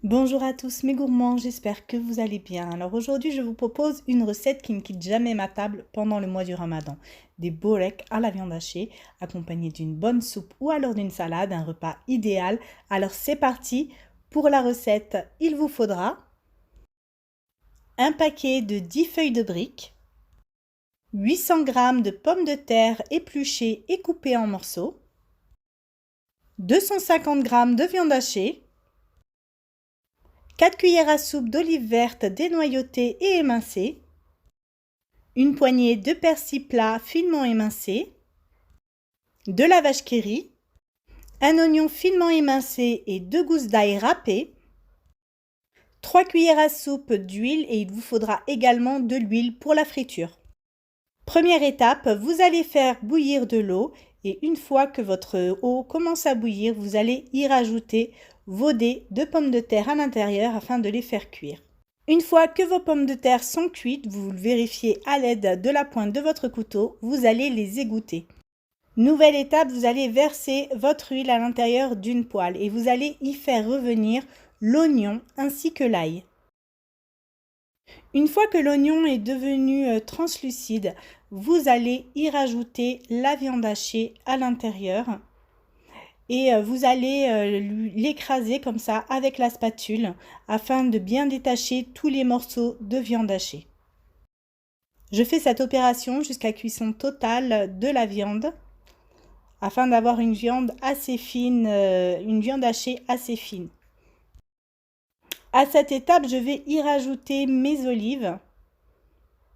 Bonjour à tous mes gourmands, j'espère que vous allez bien. Alors aujourd'hui je vous propose une recette qui ne quitte jamais ma table pendant le mois du Ramadan. Des boreks à la viande hachée, accompagnés d'une bonne soupe ou alors d'une salade, un repas idéal. Alors c'est parti, pour la recette il vous faudra un paquet de 10 feuilles de briques, 800 g de pommes de terre épluchées et coupées en morceaux, 250 g de viande hachée, 4 cuillères à soupe d'olives vertes dénoyautées et émincées, une poignée de persil plat finement émincé, de la vache qui rit, un oignon finement émincé et 2 gousses d'ail râpées, 3 cuillères à soupe d'huile et il vous faudra également de l'huile pour la friture. Première étape, vous allez faire bouillir de l'eau et une fois que votre eau commence à bouillir, vous allez y rajouter vos dés de pommes de terre à l'intérieur afin de les faire cuire. Une fois que vos pommes de terre sont cuites, vous le vérifiez à l'aide de la pointe de votre couteau, vous allez les égoutter. Nouvelle étape, vous allez verser votre huile à l'intérieur d'une poêle et vous allez y faire revenir l'oignon ainsi que l'ail. Une fois que l'oignon est devenu translucide, vous allez y rajouter la viande hachée à l'intérieur et vous allez l'écraser comme ça avec la spatule afin de bien détacher tous les morceaux de viande hachée. Je fais cette opération jusqu'à cuisson totale de la viande afin d'avoir une viande assez fine, une viande hachée assez fine. À cette étape, je vais y rajouter mes olives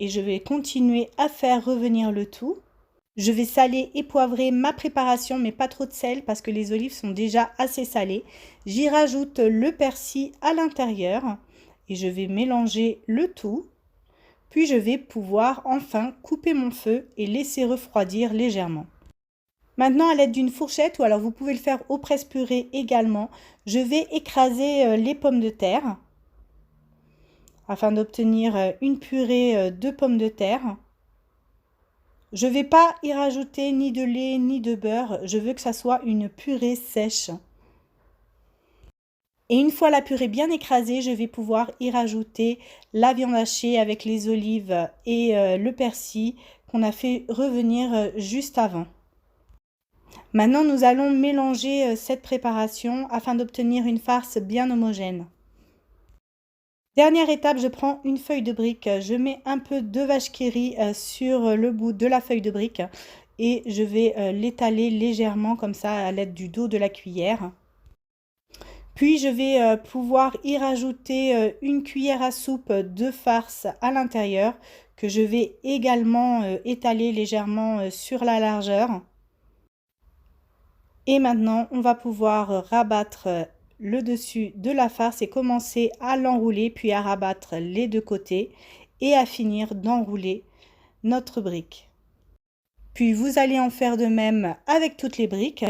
et je vais continuer à faire revenir le tout. Je vais saler et poivrer ma préparation, mais pas trop de sel parce que les olives sont déjà assez salées. J'y rajoute le persil à l'intérieur et je vais mélanger le tout. Puis je vais pouvoir enfin couper mon feu et laisser refroidir légèrement. Maintenant, à l'aide d'une fourchette, ou alors vous pouvez le faire au presse-purée également, je vais écraser les pommes de terre afin d'obtenir une purée de pommes de terre. Je ne vais pas y rajouter ni de lait ni de beurre, je veux que ça soit une purée sèche. Et une fois la purée bien écrasée, je vais pouvoir y rajouter la viande hachée avec les olives et le persil qu'on a fait revenir juste avant. Maintenant, nous allons mélanger cette préparation afin d'obtenir une farce bien homogène. Dernière étape, je prends une feuille de brique, je mets un peu de vache qui rit sur le bout de la feuille de brique et je vais l'étaler légèrement comme ça à l'aide du dos de la cuillère. Puis je vais pouvoir y rajouter une cuillère à soupe de farce à l'intérieur que je vais également étaler légèrement sur la largeur. Et maintenant, on va pouvoir rabattre le dessus de la farce et commencer à l'enrouler, puis à rabattre les deux côtés et à finir d'enrouler notre brique. Puis vous allez en faire de même avec toutes les briques.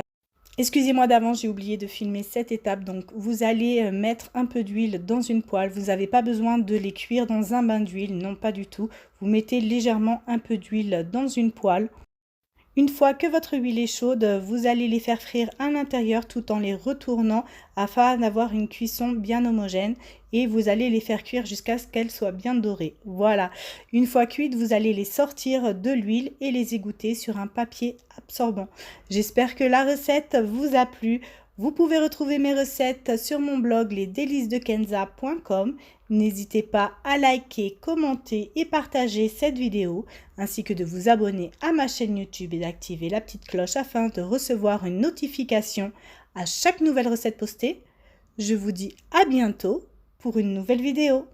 Excusez-moi d'avance, j'ai oublié de filmer cette étape. Donc vous allez mettre un peu d'huile dans une poêle. Vous n'avez pas besoin de les cuire dans un bain d'huile, non pas du tout. Vous mettez légèrement un peu d'huile dans une poêle. Une fois que votre huile est chaude, vous allez les faire frire à l'intérieur tout en les retournant afin d'avoir une cuisson bien homogène et vous allez les faire cuire jusqu'à ce qu'elles soient bien dorées. Voilà, une fois cuites, vous allez les sortir de l'huile et les égoutter sur un papier absorbant. J'espère que la recette vous a plu. Vous pouvez retrouver mes recettes sur mon blog lesdélicesdekenza.com. N'hésitez pas à liker, commenter et partager cette vidéo, ainsi que de vous abonner à ma chaîne YouTube et d'activer la petite cloche afin de recevoir une notification à chaque nouvelle recette postée. Je vous dis à bientôt pour une nouvelle vidéo.